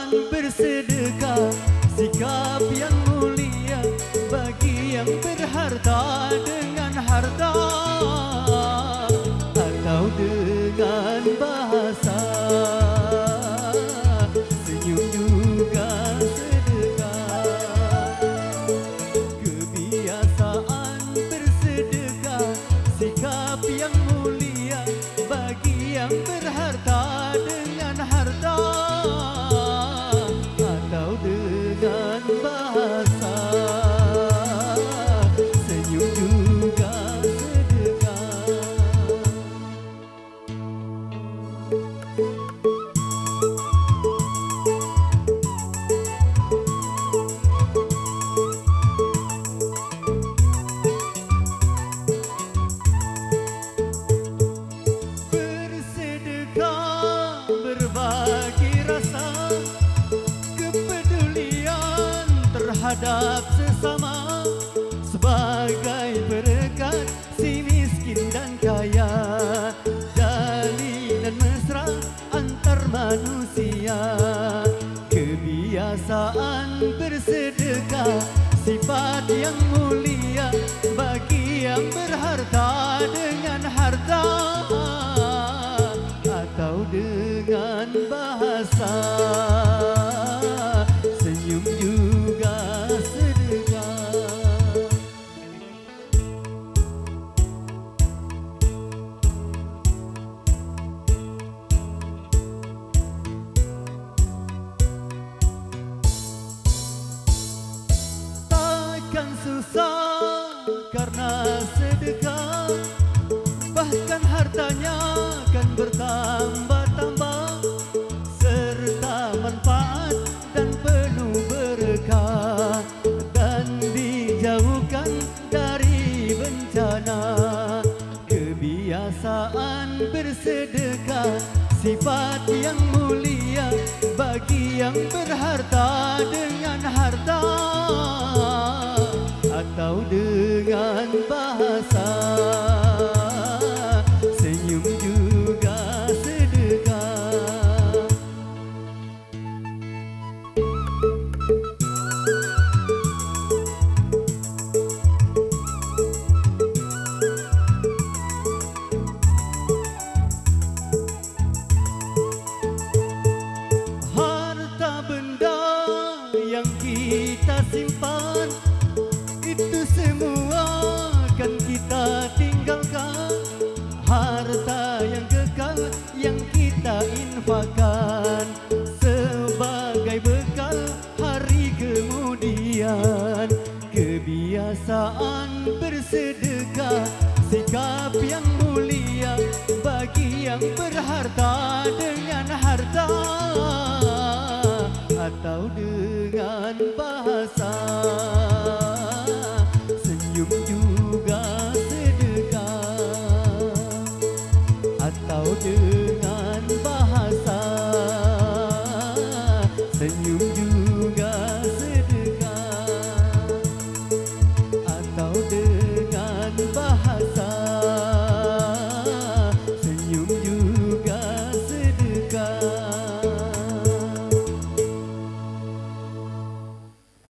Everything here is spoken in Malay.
bersedekah, sikap yang mulia bagi yang berharta dengan harta, atau dengan bahasa senyum juga sedekah. Kebiasaan bersedekah, sikap yang mulia bagi yang berharta dengan harta, atau dengan bahasa senyum juga sedekah. Bersedekah, berbagi rasa, kepedulian terhadap sesama, sebagai berkat si miskin dan kaya, jalinan mesra antar manusia. Kebiasaan bersedekah, sifat yang mulia bagi yang berharta dengan harta, atau dengan bahasa senyum juga sedekah. Takkan susah karena sedekah, bahkan hartanya akan bertambah-tambah, serta manfaat dan penuh berkah, dan dijauhkan dari bencana. Kebiasaan bersedekah, sifat yang mulia bagi yang berharta dengan harta, atau dengan bahasa senyum juga sedekah. Harta benda yang kita simpan, itu semua akan kita tinggalkan. Harta yang kekal yang kita infakkan, sebagai bekal hari kemudian. Kebiasaan bersedekah, sikap yang mulia bagi yang berharta dengan harta, atau dengan bahasa